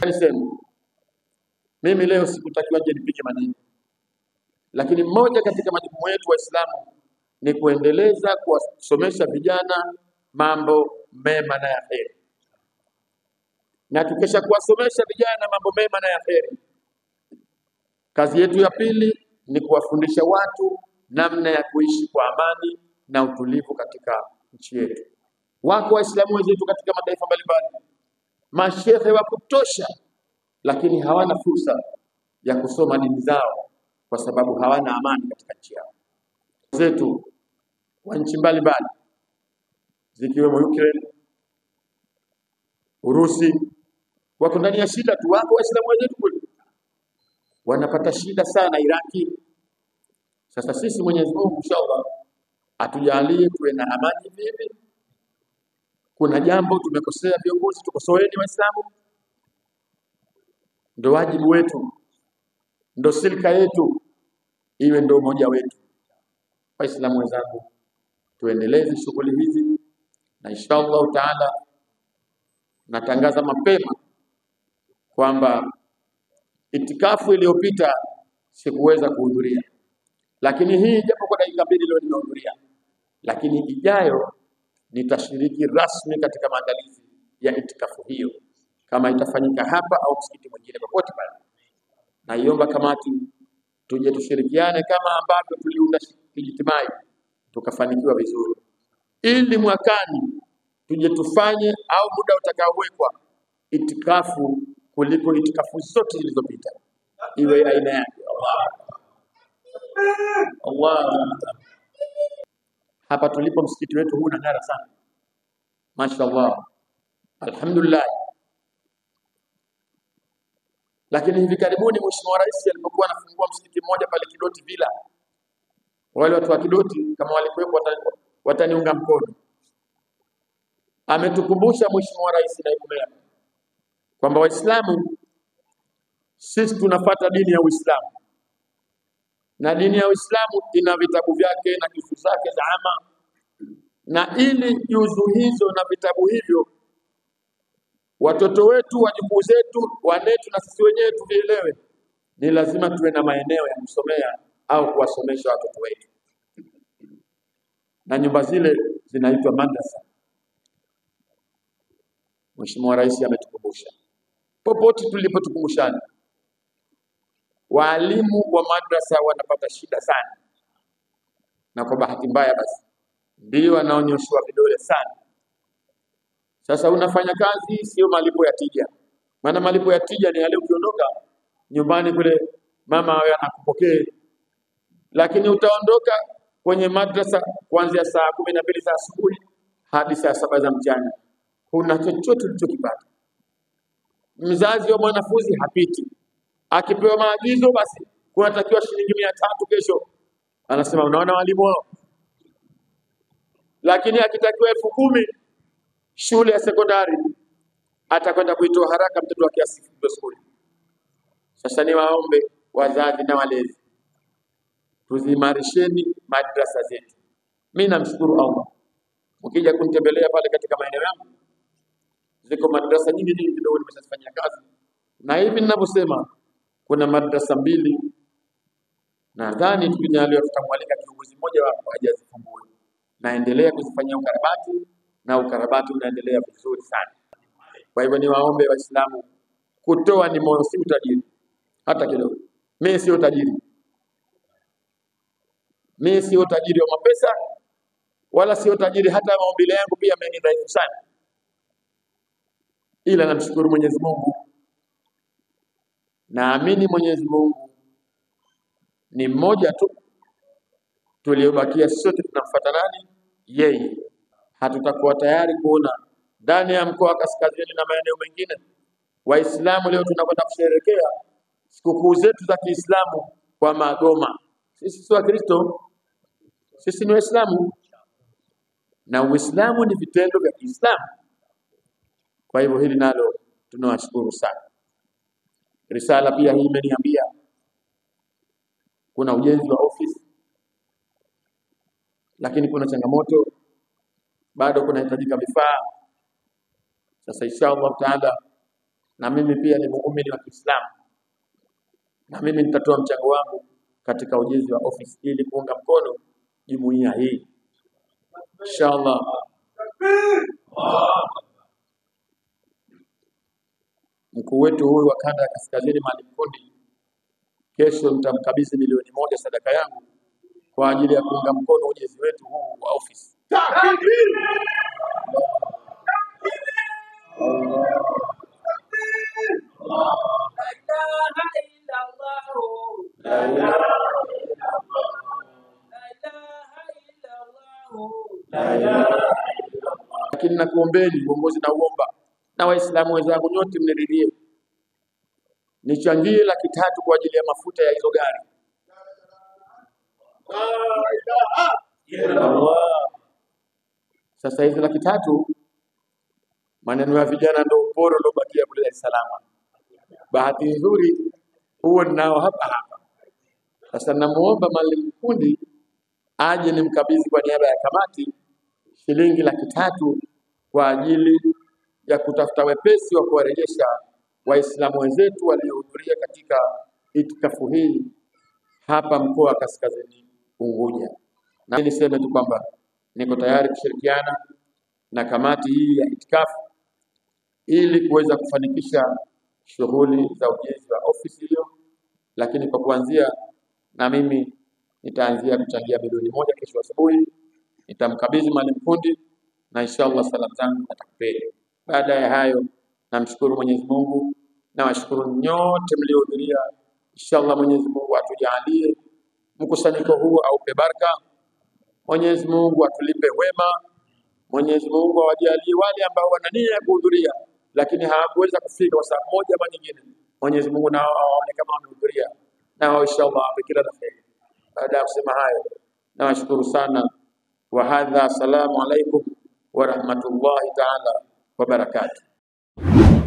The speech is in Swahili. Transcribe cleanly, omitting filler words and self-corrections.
Nisema mimi leo sikutakiwa nje nipige maneno, lakini mmoja katika majukumu yetu Waislamu ni kuendeleza kuwasomesha vijana mambo mema na ya heri, na tukisha kuwasomesha vijana mambo mema na ya heri, kazi yetu ya pili ni kuwafundisha watu namna ya kuishi kwa amani na utulivu katika nchi yetu. Wako Waislamu wenzetu katika mataifa mbalimbali, mashehe wa kutosha, lakini hawana fursa ya kusoma dini zao kwa sababu hawana amani katika nchi yao. Zetu wa nchi mbalimbali zikiwemo Ukraine, Urusi, wako ndani ya shida tu. Wako Waislamu wenzetu kule wanapata shida sana Iraki. Sasa sisi Mwenyezi Mungu inshallah atujalie tuwe na amani hivi. Kuna jambo tumekosea viongozi, tukosoeni Waislamu. Ndio wajibu wetu, ndio silka yetu, iwe ndio moja wetu. Waislamu wenzangu, tuendeleze shughuli hizi, na inshallah taala natangaza mapema kwamba itikafu iliyopita sikuweza kuhudhuria, lakini hii japo kwa dakika 2 leo nimehudhuria, lakini ijayo nitashiriki rasmi katika maandalizi ya itikafu hiyo, kama itafanyika hapa au msikiti mwingine popote pale. Naiomba kamati tuje tushirikiane kama ambavyo tuliunda ijtimai tukafanikiwa vizuri, ili mwakani tuje tufanye au muda utakaowekwa itikafu kuliko itikafu zote zilizopita, iwe aina yake. Allah. Hapa tulipo msikiti wetu huu unang'ara sana, mashaallah, alhamdulillah. Lakini hivi karibuni Mheshimiwa Rais alipokuwa anafungua msikiti mmoja pale Kidoti Villa, wale watu wa Kidoti kama walikuwepo wataniunga mkono, ametukumbusha Mheshimiwa Rais na Imamu kwamba Waislamu sisi tunafuata dini ya Uislamu, na dini ya Uislamu ina vitabu vyake na juzu zake za ama, na ili juzu hizo na vitabu hivyo watoto wetu, wajukuu zetu, wanetu na sisi wenyewe tuvielewe, ni lazima tuwe na maeneo ya kusomea au kuwasomesha watoto wetu, na nyumba zile zinaitwa madrasa. Mheshimiwa Rais ametukumbusha, popote tulipotukumbushana, walimu wa madrasa wanapata shida sana, na kwa bahati mbaya basi ndio wanaonyoshwa vidole sana. Sasa unafanya kazi sio malipo ya tija, maana malipo ya tija ni yale ukiondoka nyumbani kule mama anakupokea, lakini utaondoka kwenye madrasa kuanzia saa 12 za asubuhi hadi saa 7 za mchana, huna chochote ulichokipata. Mzazi wa mwanafunzi hapiti, akipewa maagizo basi kunatakiwa shilingi 300 kesho, anasema unaona walimu wao, lakini akitakiwa 10,000 shule ya sekondari atakwenda kuitoa haraka mtoto wa kiasi shule. Sasa ni waombe wazazi na walezi, tuzimarisheni madrasa zetu. Mimi namshukuru Allah, ukija kunitembelea pale katika maeneo yangu ziko madrasa nyingi kidogo nimeshafanyia kazi, na hivi ninavyosema kuna madrasa 2 nadhani tukinyaliwa tutamwalika kiongozi mmoja wapo ajazifungue. Naendelea kuzifanyia ukarabati na ukarabati unaendelea vizuri sana. Kwa hivyo ni waombe Waislamu, kutoa ni moyo, si utajiri hata kidogo. Mimi sio tajiri, mimi sio tajiri wa mapesa, wala sio tajiri hata maumbile yangu pia mimi ni dhaifu sana, ila namshukuru Mwenyezi Mungu. Naamini Mwenyezi Mungu ni mmoja tu, tuliobakia sote tunamfuata nani? Yeye. Hatutakuwa tayari kuona ndani ya mkoa wa Kaskazini na maeneo mengine Waislamu leo tunakwenda kusherehekea sikukuu zetu za Kiislamu kwa magoma. Sisi si Wakristo, sisi ni Waislamu, na Uislamu ni vitendo vya Kiislamu. Kwa hivyo hili nalo tunawashukuru sana. Risala pia hii imeniambia kuna ujenzi wa ofisi, lakini kuna changamoto, bado kunahitajika vifaa. Sasa inshallah taala na mimi pia ni muumini wa Kiislamu, na mimi nitatoa mchango wangu katika ujenzi wa ofisi ili kuunga mkono jumuiya hii inshallah. Mkuu wetu huyu wa kanda ya kaskazini Maalim Kundi, kesho nitamkabidhi milioni 1 sadaka yangu kwa ajili ya kuunga mkono ujenzi wetu huu wa ofisi. Lakini nakuombeni uongozi na uomba na Waislamu wenzangu nyote mniridhie, nichangie 300,000 kwa ajili ya mafuta ya hizo gari. Sasa hizi 300,000 maneno ya vijana ndio uporo ndio bakia kule Dar es Salaam. Bahati nzuri huo nao hapa. Sasa namuomba Maalim Kundi aje nimkabidhi kwa niaba ya kamati shilingi 300,000 kwa ajili ya kutafuta wepesi wa kuwarejesha Waislamu wenzetu waliohudhuria katika itikafu hii hapa mkoa wa Kaskazini Unguja. Na niseme tu kwamba niko tayari kushirikiana na kamati hii ya itikafu ili kuweza kufanikisha shughuli za ujenzi wa ofisi hiyo, lakini kwa kuanzia na mimi nitaanzia kuchangia milioni 1 kesho asubuhi, nitamkabidhi Maalim Kundi na inshallah salamu zangu atakupeni. Baada ya hayo, namshukuru Mwenyezi Mungu na washukuru nyote mliohudhuria. Inshallah Mwenyezi Mungu atujalie mkusanyiko huu aupe baraka. Mwenyezi Mungu atulipe wema. Mwenyezi Mungu awajalie wale ambao wana nia ya kuhudhuria lakini hawakuweza kufika kwa sababu moja ama nyingine. Mwenyezi Mungu nao awaone kama wamehudhuria, na inshallah ape kila la kheri. Baada ya kusema hayo, nawashukuru sana. Wa hadha, assalamu alaikum wa rahmatullahi ta'ala wa barakatuh.